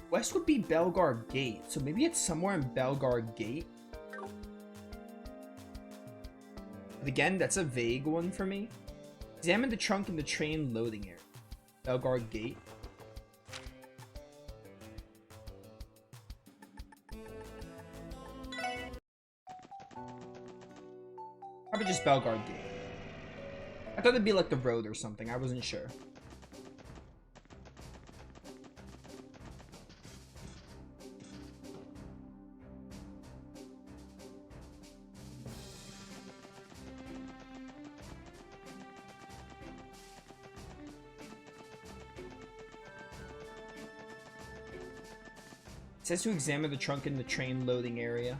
West would be Belgar Gate, so maybe it's somewhere in Belgar Gate. But again, that's a vague one for me. Examine the trunk in the train loading area. Belgar Gate. Probably just Belgar Gate. I thought it'd be like the road or something. I wasn't sure. It says to examine the trunk in the train loading area.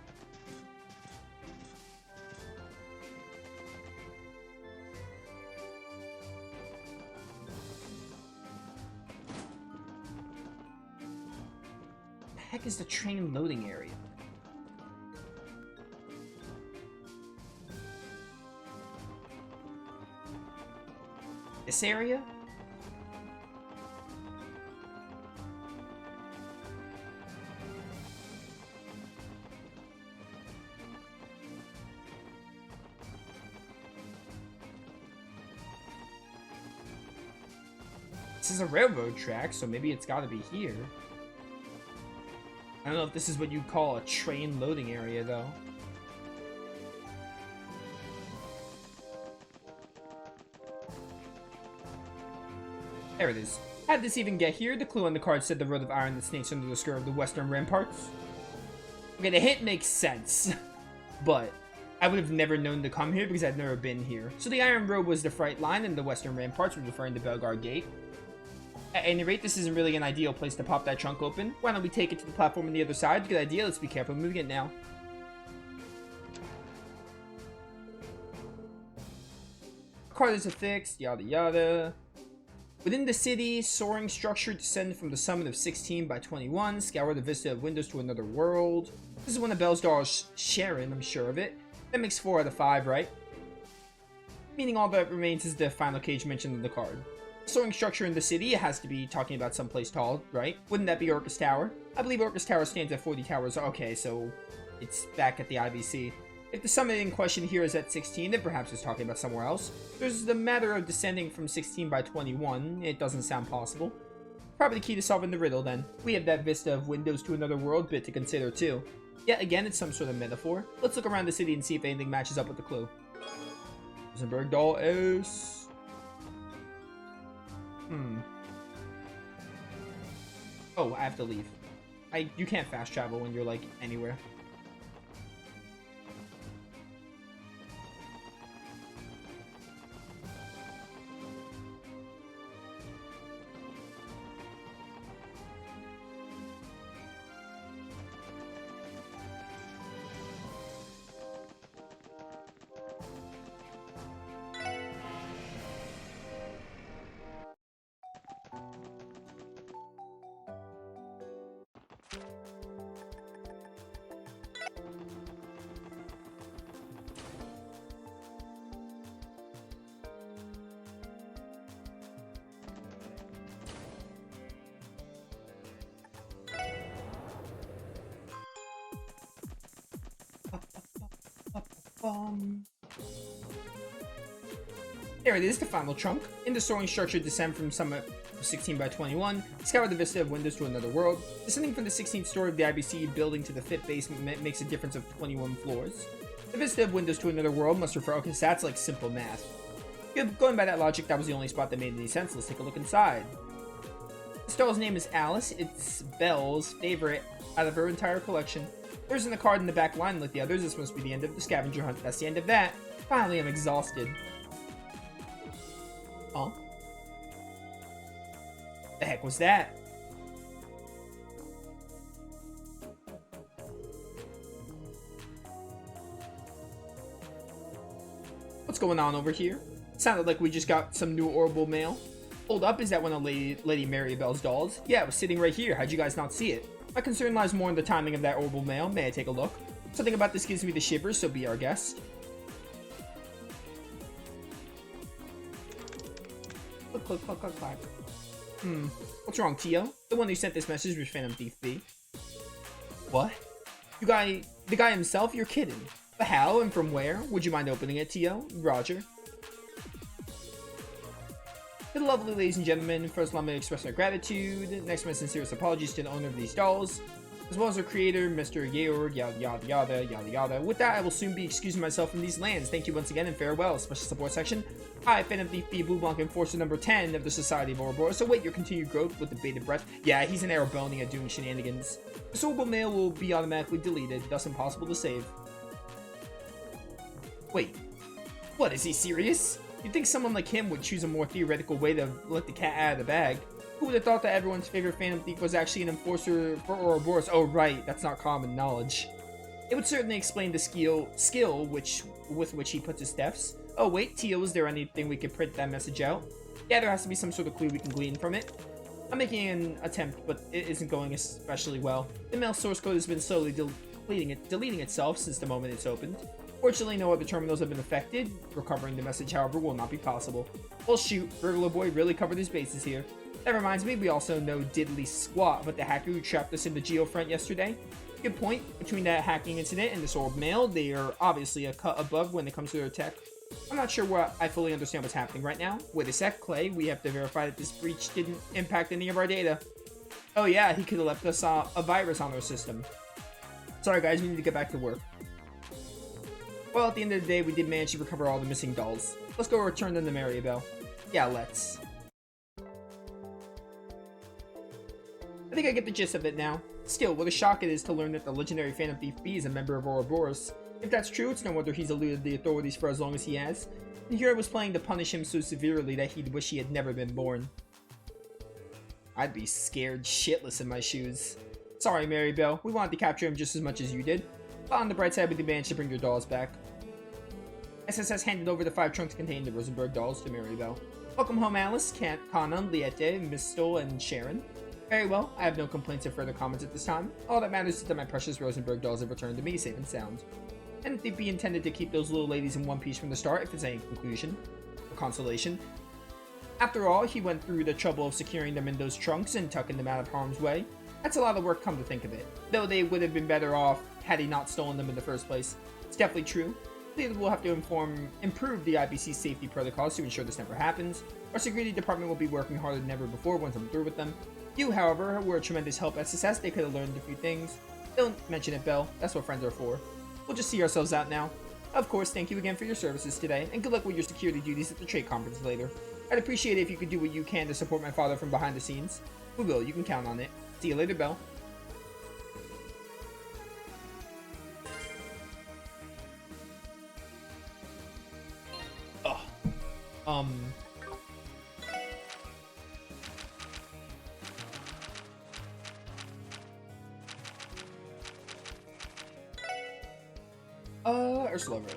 What the heck is the train loading area? This area? This is a railroad track, so maybe it's got to be here. I don't know if this is what you'd call a train loading area, though. There it is. How did this even get here? The clue on the card said the road of iron that snakes under the skirt of the western ramparts. Okay, the hint makes sense, but I would have never known to come here because I've never been here. So the iron road was the freight line, and the western ramparts were referring to Belgar Gate. At any rate, this isn't really an ideal place to pop that trunk open. Why don't we take it to the platform on the other side? Good idea. Let's be careful moving it now. Cars are fixed, yada yada. Within the city, soaring structure descended from the summit of 16 by 21, scour the vista of windows to another world. This is one of Bell's dolls Sharon, I'm sure of it. That makes 4 out of 5, right? Meaning all that remains is the final cage mentioned in the card. Soaring structure in the city, it has to be talking about someplace tall, right? Wouldn't that be Orcus Tower? I believe Orcus Tower stands at 40 towers. Okay, so it's back at the IBC. If the summit in question here is at 16, then perhaps it's talking about somewhere else. There's the matter of descending from 16 by 21. It doesn't sound possible. Probably the key to solving the riddle, then. We have that vista of windows to another world bit to consider, too. Yet again, it's some sort of metaphor. Let's look around the city and see if anything matches up with the clue. Rosenberg doll is... Oh, I have to leave. You can't fast travel when you're, like, anywhere. There it is, the final trunk. In the soaring structure, descend from summit of 16 by 21, scour the vista of windows to another world. Descending from the 16th story of the IBC building to the 5th basement makes a difference of 21 floors. The vista of windows to another world must refer... Okay, so that's like simple math. Going by that logic, that was the only spot that made any sense. Let's take a look inside. This doll's name is Alice. It's Belle's favorite out of her entire collection. There isn't a card in the back line like the others. This must be the end of the scavenger hunt. That's the end of that. Finally, I'm exhausted. Oh. The heck was that? What's going on over here? Sounded like we just got some new orbital mail. Hold up, is that one of Lady Maribel's dolls? Yeah, it was sitting right here. How'd you guys not see it? My concern lies more in the timing of that orbital mail. May I take a look? Something about this gives me the shivers, so be our guest. Click, click, click, click, clack. What's wrong, Tio? The one who sent this message was Phantom Thief B. What? The guy himself? You're kidding. But how and from where? Would you mind opening it, Tio? Roger. To the lovely ladies and gentlemen, first allow me to express my gratitude. Next, my sincerest apologies to the owner of these dolls, as well as their creator, Mr. Georg, yada yada yada yada yada. With that, I will soon be excusing myself from these lands. Thank you once again and farewell. Special support section. Hi, Phantom Thief B, Blue Blanc Enforcer number 10 of the Society of Ouroboros. So wait your continued growth with the bated breath. Yeah, he's an Arabonian at doing shenanigans. The sortable mail will be automatically deleted, thus impossible to save. Wait, what, is he serious? You'd think someone like him would choose a more theoretical way to let the cat out of the bag. Who would have thought that everyone's favorite Phantom Thief was actually an enforcer for Ouroboros? Oh right, that's not common knowledge. It would certainly explain the skill with which he puts his thefts. Oh wait, Tio, is there anything we could print that message out? Yeah, there has to be some sort of clue we can glean from it. I'm making an attempt, but it isn't going especially well. The mail source code has been slowly deleting itself since the moment it's opened. Fortunately, no other terminals have been affected. Recovering the message, however, will not be possible. Well, shoot, Burglar Boy really covered his bases here. That reminds me, we also know diddly squat, but the hacker who trapped us in the Geofront yesterday. Good point. Between that hacking incident and this orb mail, they are obviously a cut above when it comes to their tech. I'm not sure what I fully understand what's happening right now. Wait a sec, Clay. We have to verify that this breach didn't impact any of our data. Oh yeah, he could have left us a virus on our system. Sorry guys, we need to get back to work. Well, at the end of the day, we did manage to recover all the missing dolls. Let's go return them to Maribel. Yeah, let's. I think I get the gist of it now. Still, what a shock it is to learn that the legendary Phantom Thief B is a member of Ouroboros. If that's true, it's no wonder he's eluded the authorities for as long as he has. And here I was planning to punish him so severely that he'd wish he had never been born. I'd be scared shitless in my shoes. Sorry, Maribel. We wanted to capture him just as much as you did. But on the bright side, we did manage to bring your dolls back. SSS handed over the 5 trunks containing the Rosenberg dolls to Maribel. Welcome home, Alice, Kana, Liette, Mistel, and Sharon. Very well, I have no complaints or further comments at this time. All that matters is that my precious Rosenberg dolls have returned to me safe and sound. And if they'd be intended to keep those little ladies in one piece from the start, if it's any conclusion or consolation. After all, he went through the trouble of securing them in those trunks and tucking them out of harm's way. That's a lot of work, come to think of it. Though they would have been better off had he not stolen them in the first place. It's definitely true. Clearly, we'll have to improve the IBC's safety protocols to ensure this never happens. Our security department will be working harder than ever before once I'm through with them. You, however, were a tremendous help, SSS. They could have learned a few things. Don't mention it, Belle. That's what friends are for. We'll just see ourselves out now. Of course, thank you again for your services today, and good luck with your security duties at the trade conference later. I'd appreciate it if you could do what you can to support my father from behind the scenes. We will. You can count on it. See you later, Belle. Ursula Road.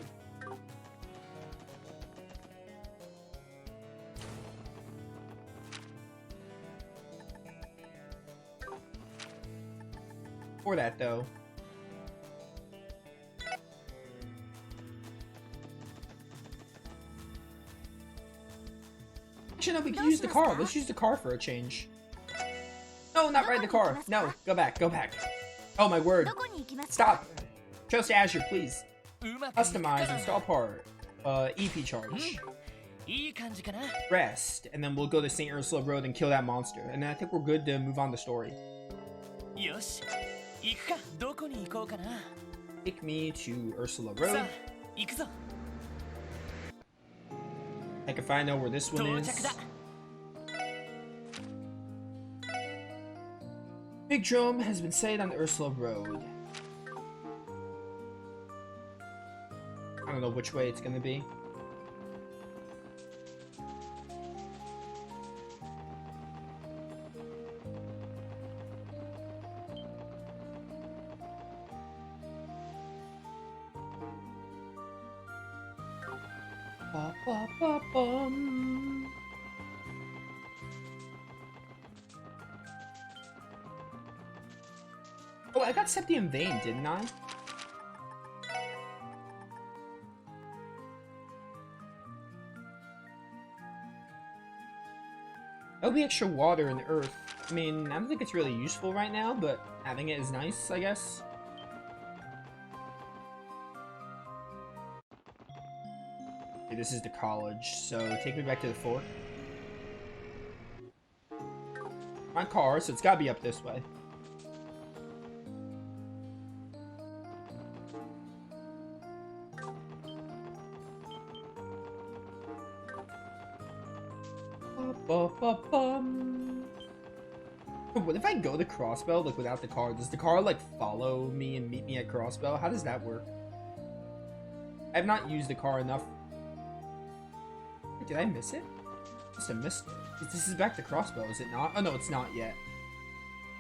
For that, though. Actually, no, we can use the car. Let's use the car for a change. No, not ride the car. No, go back, go back. Oh, my word. Stop. Trust Azure, please. Customize, install part. EP charge. Rest. And then we'll go to St. Ursula Road and kill that monster. And then I think we're good to move on the story. Take me to Ursula Road. Heck if I know where this one is. Big Drome has been sighted on Ursula Road. I don't know which way it's gonna be. Ba, ba, ba, bum. Oh, I got Septium Vein, didn't I? There'll be extra water in the earth. I mean, I don't think it's really useful right now, but having it is nice, I guess. Okay, this is the college, so take me back to the fort. My car, so it's gotta be up this way. What if I go to Crossbell, like, without the car? Does the car, like, follow me and meet me at Crossbell? How does that work? I have not used the car enough. Wait, did I miss it? I must have missed it. This is back to Crossbell, is it not? Oh, no, it's not yet.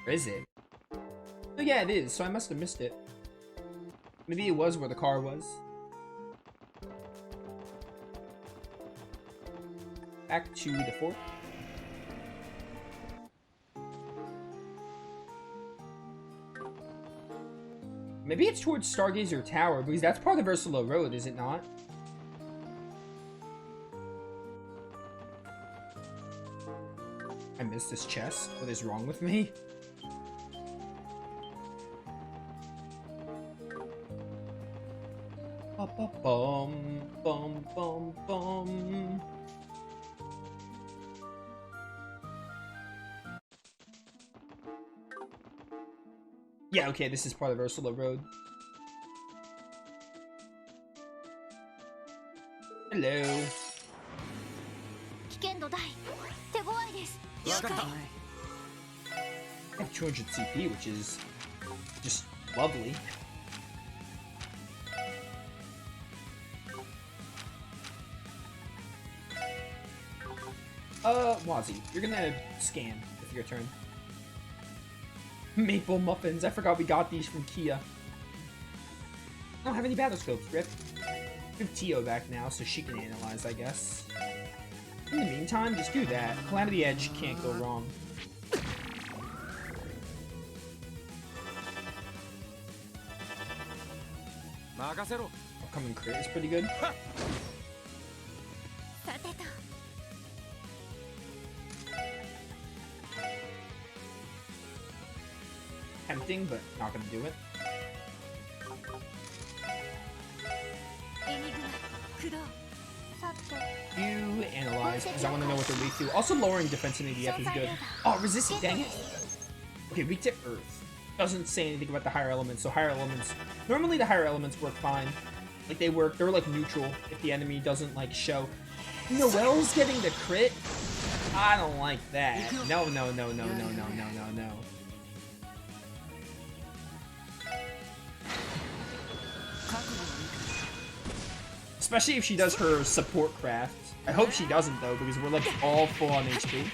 Or is it? Oh, yeah, it is, so I must have missed it. Maybe it was where the car was. Back to the fort. Maybe it's towards Stargazer Tower, because that's part of Ursula Road, is it not? I missed this chest. What is wrong with me? Bum, bum, bum, bum. Yeah, okay, this is part of Ursula Road. Hello. I have 200 CP, which is just lovely. Wazzy, you're gonna scan if your turn. Maple muffins. I forgot we got these from Kia. I don't have any battle scopes, Rip. We have Tio back now, so she can analyze, I guess. In the meantime, just do that. Calamity Edge can't go wrong. Upcoming crit is pretty good. Tempting, but not gonna do it. You analyze, because I want to know what they're weak to. Also, lowering defense and ADF is good. Oh, resistant, dang it. Okay, weak to Earth. Doesn't say anything about the higher elements, so higher elements... Normally the higher elements work fine. Like, they're like neutral if the enemy doesn't, like, show. Noelle's getting the crit? I don't like that. No, no, no, no, no, no, no, no, no. Especially if she does her support craft. I hope she doesn't, though, because we're, like, all full on HP.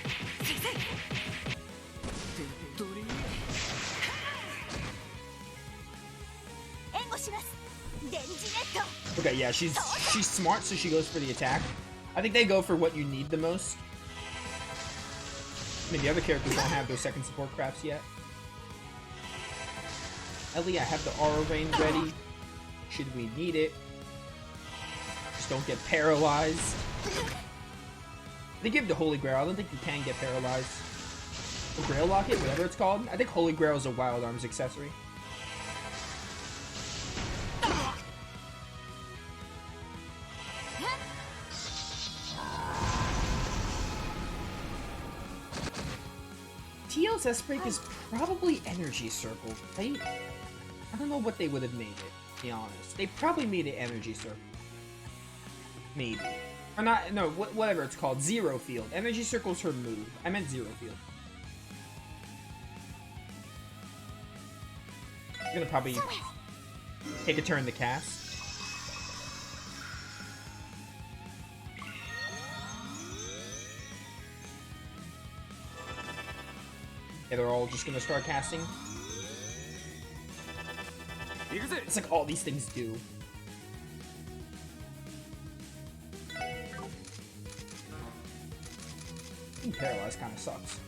Okay, yeah, she's smart, so she goes for the attack. I think they go for what you need the most. I mean, the other characters don't have those second support crafts yet. Ellie, I have the aura rain ready. Should we need it? Just don't get paralyzed. They give the Holy Grail. I don't think you can get paralyzed. The Grail Locket, whatever it's called. I think Holy Grail is a Wild Arms accessory. Teal's S-Break is probably Energy Circle, right? I don't know what they would have made it, to be honest. They probably made it Energy Circle. Maybe. Or not, no, whatever it's called. Zero Field. Energy Circle's her move. I meant Zero Field. I'm gonna probably take a turn to cast. Yeah, they're all just gonna start casting. It's like all these things do. Being paralyzed kind of sucks.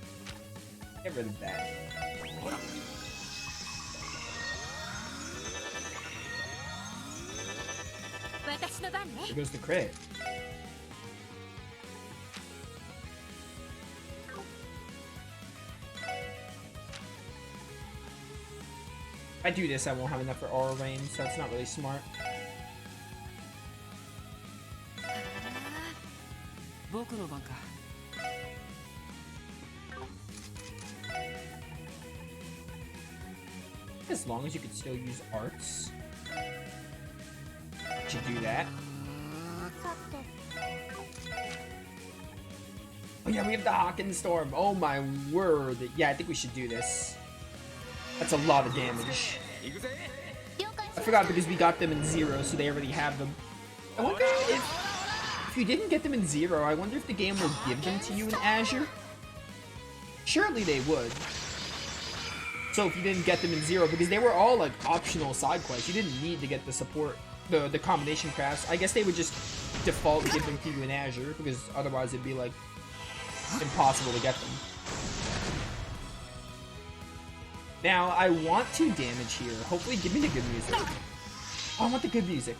Get rid of that. There goes the crit. do this, I won't have enough for aura rain, so that's not really smart. As long as you could still use arts. Should do that. Oh yeah, we have the Hawken Storm. Oh my word. Yeah, I think we should do this. That's a lot of damage. I forgot because we got them in 0, so they already have them. I wonder if you didn't get them in 0, I wonder if the game will give them to you in Azure? Surely they would. So if you didn't get them in 0, because they were all like optional side quests, you didn't need to get the support, the combination crafts. I guess they would just default give them to you in Azure, because otherwise it'd be like impossible to get them. Now, I want 2 damage here. Hopefully give me the good music. Oh, I want the good music.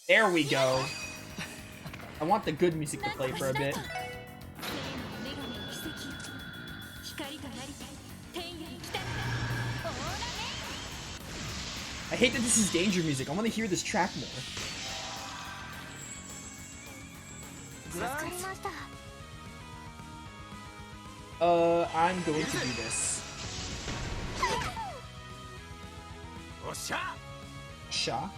There we go. I want the good music to play for a bit. I hate that this is danger music. I want to hear this track more. I'm going to do this. Sha.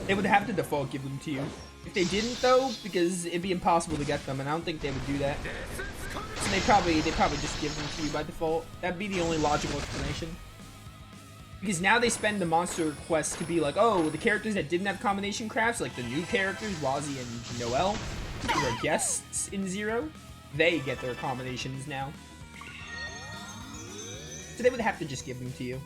They would have to default give them to you. If they didn't though, because it'd be impossible to get them, and I don't think they would do that. So they probably just give them to you by default. That'd be the only logical explanation. Because now they spend the monster quest to be like, oh, the characters that didn't have combination crafts, like the new characters, Wazi and Noel, who are guests in 0, they get their combinations now. So they would have to just give them to you.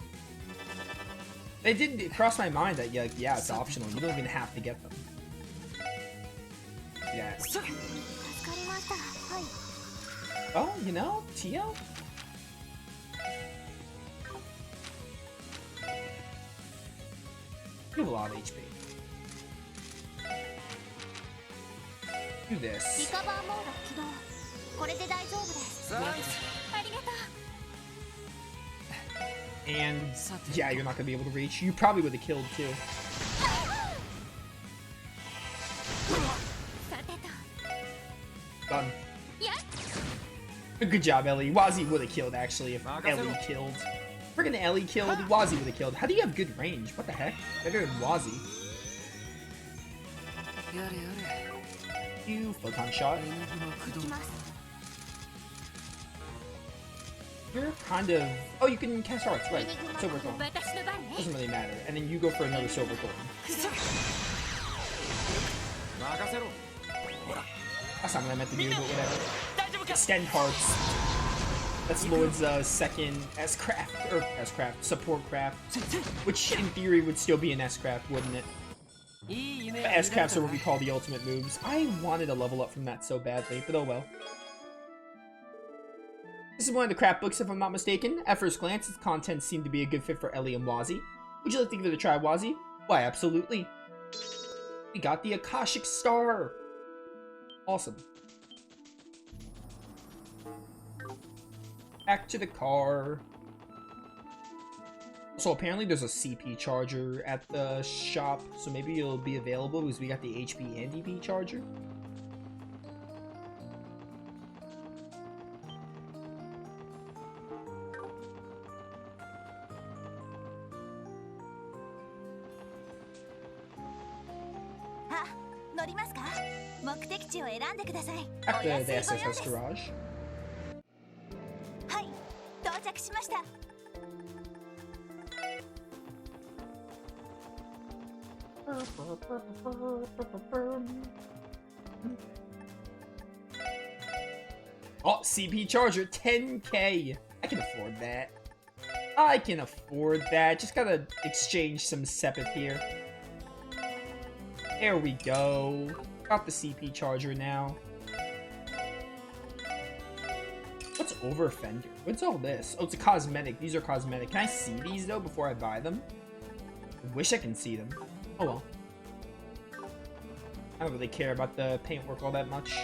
It did cross my mind that, yeah, it's optional. You don't even have to get them. Yeah. Oh, you know, Tio? You have a lot of HP. Do this. And yeah, you're not gonna be able to reach. You probably would have killed too. Done. Good job, Ellie. Wazi would have killed actually if Ellie killed. Friggin' Ellie killed, Wazi would have killed. How do you have good range? What the heck? Better than Wazi. You photon shot. You're kind of... Oh, you can cast arts, right. Silver Thorn. Doesn't really matter. And then you go for another Silver Thorn. That's not what I meant to do, but whatever. Extend hearts. That's Lloyd's second S-craft, or S-craft, support craft. Which, in theory, would still be an S-craft, wouldn't it? But S-crafts are what we call the ultimate moves. I wanted a level up from that so badly, but oh well. This is one of the craft books, if I'm not mistaken. At first glance, its contents seem to be a good fit for Ellie and Wazi. Would you like to give it a try, Wazi? Why, absolutely. We got the Akashic Star! Awesome. Back to the car. So apparently there's a CP charger at the shop, so maybe it'll be available because we got the HP and DP charger. After the SSS garage. Oh, CP charger, 10k. I can afford that. I can afford that. Just gotta exchange some Sepith here. There we go. Got the CP charger now. What's over fender? What's all this? Oh, it's a cosmetic. These are cosmetic. Can I see these, though, before I buy them? I wish I can see them. Oh, well. I don't really care about the paintwork all that much.